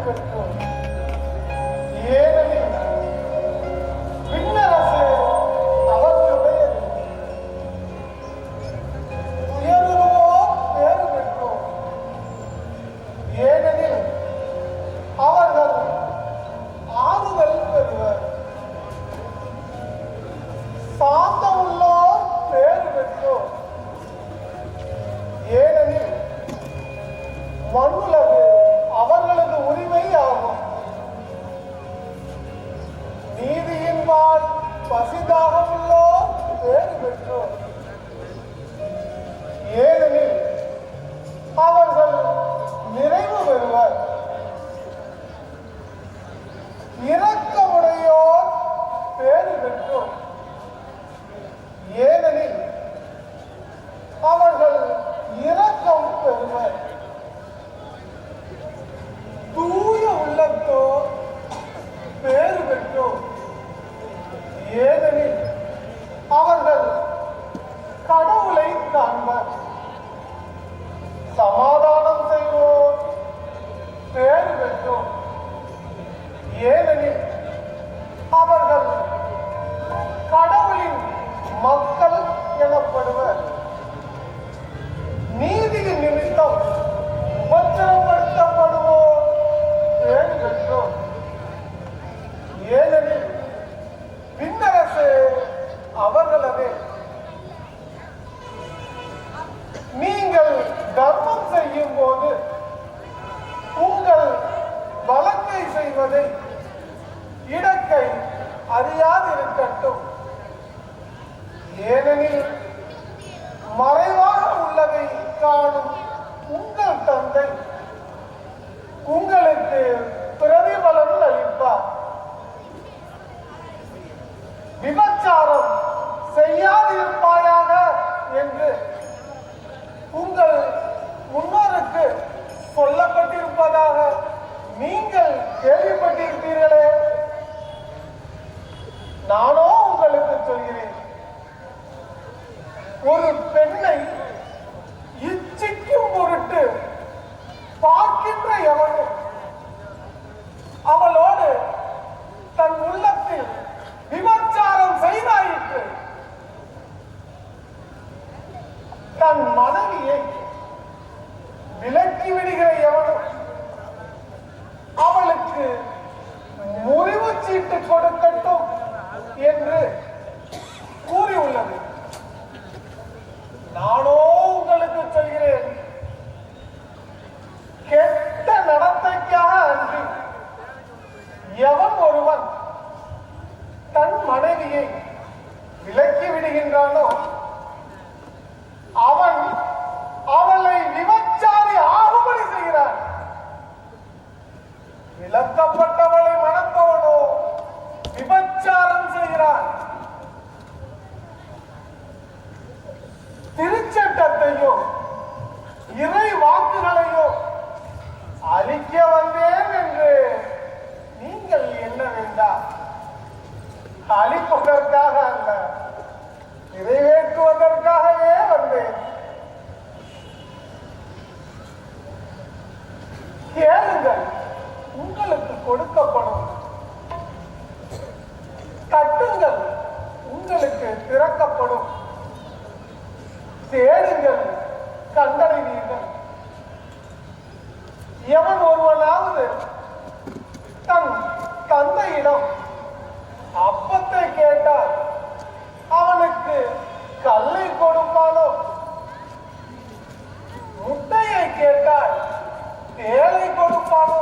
பெற்றோர். ஏனெனில் விண்ணரசு அவர்களுடையது. உயருவோர் பேறு பெற்றோர். ஏனெனில் அவர்கள் ஆறுதல் பெறுவர். சாந்தமுள்ளோர் பேறு பெற்றோர். ஏனெனில் மண்ணுலகு அவர்களது உரிமை ஆகும். நீதியின்பால் பசிதாகமுள்ளோர் பேறு பெற்றோர். ஏனெனில் அவர்கள் நிறைவு பெறுவர். இரக்கமுடையோர் பேறு பெற்றோர். ஏனெனில் அவர்கள் இரக்கம் பெறுவர். தூய உள்ளத்தோர் பேறு பெற்றோர். ஏனெனில் அவர்கள் கடவுளை காண்பர். சமாதானம் செய்வோர் பேறு பெற்றோர். ஏனெனில் அவர்கள் கடவுளின் மக்கள் எனப்படுவர். நீதியின் நிமித்தம் உபத்திரப்படுத்தப்படுவோர் பேறு பெற்றோர். ஏனெனில் விண்ணரசு அவர்களது. நீங்கள் தர்மம் செய்யும் போது உங்கள் வழக்கை செய்வதை இடக்கை அறியாதிருக்கட்டும். ஏனெனில் மறைவாக உள்ளதை காணும் உங்கள் தந்தை உங்களுக்கு பிரதிபலன் அளிப்பார். விபச்சாரம் செய்யாதிருப்பாயாக என்று உங்கள் முன்னோருக்கு சொல்லப்பட்டிருப்பதாக நீங்கள் கேள்விப்பட்டிருப்பீர்களே. நானோ உங்களுக்கு சொல்கிறேன், ஒரு பெண்ணை இச்சிக்கும் பொருட்டு பார்க்கின்ற எவனும் அவளோடு தன் உள்ளத்தில் விபச்சாரம் செய்தாயிற்று. தன் மனைவியை விலக்கி விடுகிற எவனும் அவளுக்கு முறிவு சீட்டு கொடுக்கட்டும் என்று கூறியுள்ளது. நானோ உங்களுக்கு சொல்கிறேன், கெட்ட நடத்தைக்காக அன்றி எவன் ஒருவன் தன் மனைவியை விலக்கி விடுகின்றானோ அவன் அவளை விபச்சாரி ஆகும்படி செய்கிறான். விலக்கப்பட்டவளை மணப்பவனோ விபச்சாரம் செய்கிறான். திருச்சட்டத்தையோ இறை வாக்குகளையோ அழிக்க வந்தேன் என்று நீங்கள் என்ன வேண்டாம். அழிப்பதற்காக அல்ல, நிறைவேற்றுவதற்காகவே வந்தேன். கேளுங்கள், உங்களுக்கு கொடுக்கப்படும். தட்டுங்கள், உங்களுக்கு திறக்கப்படும். தேடுங்கள், கண்டறிவீர்கள். எவன் ஒருவனாவது தன் தந்தையிடம் அப்பத்தை கேட்டால் அவனுக்கு கல்லை கொடுப்பானோ? முட்டையை கேட்டால் தேளை கொடுப்பானோ?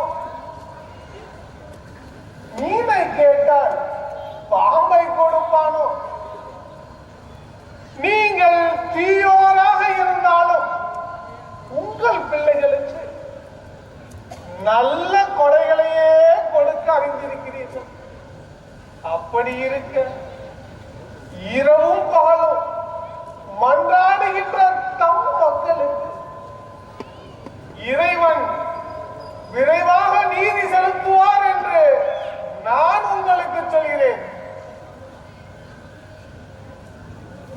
மீனை கேட்டால் பாம்பை கொடுப்பானோ? நீங்கள் தீயோராக இருந்தாலும் உங்கள் பிள்ளைகளுக்கு நல்ல கொடைகளையே கொடுக்க அறிந்திருக்கிறீர்கள். அப்படி இருக்க இரவும் பகலும் மன்றாடுகின்ற தம் மக்களுக்கு இறைவன் விரைவாக நீதி செலுத்துவார் என்று நான் உங்களுக்கு சொல்கிறேன்.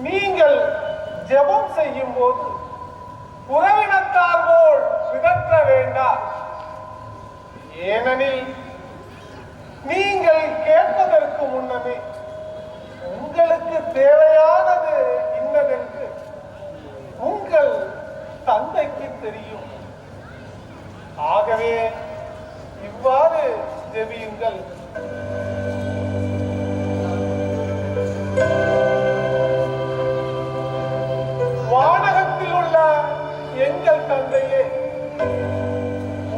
நீங்கள் ஜெபம் செய்யும் போது உறவினத்தார் போல் பிதற்ற வேண்டாம். ஏனெனில் நீங்கள் கேட்பதற்கு முன்னமே உங்களுக்கு தேவையானது இன்னதென்று உங்கள் தந்தைக்கு தெரியும். ஆகவே இவ்வாறு ஜெபியுங்கள். வானகத்தில் உள்ள எங்கள் தந்தையே,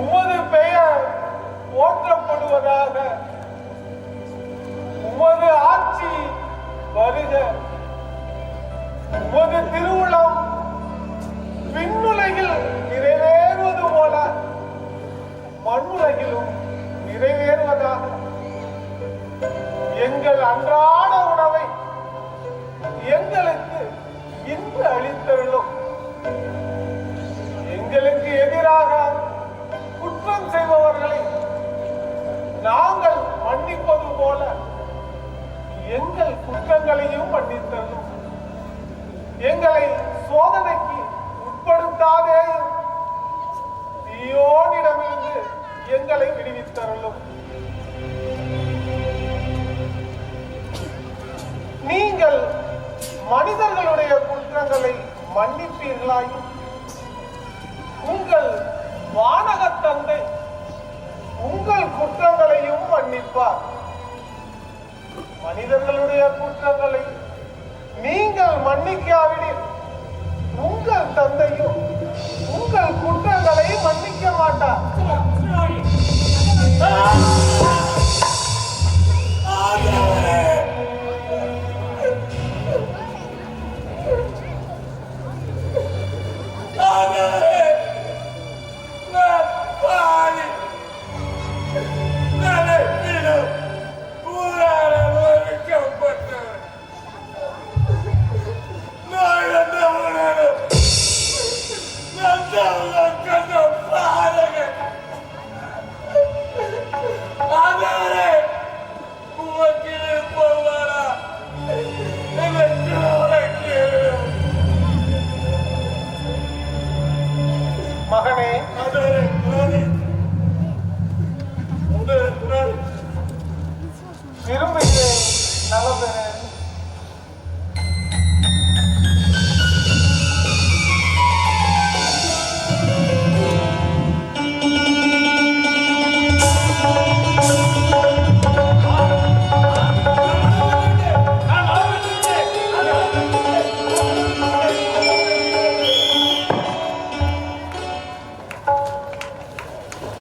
உமது பெயர் போற்றப்படுவதாக, உமது ஆட்சி வருக, உமது திருவுளம் விண்ணுலகில் நிறைவேறுவது போல மண்ணுலகிலும் நிறைவேறுவதாக. எங்கள் அன்றாட உணவை எங்களுக்கு இன்று அளித்தருளும். எங்களுக்கு எதிராக குற்றம் செய்பவர்களை நாங்கள் மன்னிப்பது போல எங்கள் குற்றங்களையும் மன்னித்தருளும். எங்களை சோதனைக்கு உட்படுத்தாதேயும், தீயோனிடமிருந்து எங்களை விடுவித்தருளும். நீங்கள் மனிதர்களுடைய குற்றங்களை மன்னிப்பீர்களாயும் உங்கள் வானக தந்தை உங்கள் குற்றங்களையும் மன்னிப்பார். மனிதர்களுடைய குற்றங்களை நீங்கள் மன்னிக்காவிடில் உங்கள் தந்தையும் உங்கள் குற்றங்களை மன்னிக்க மாட்டார். மகனே,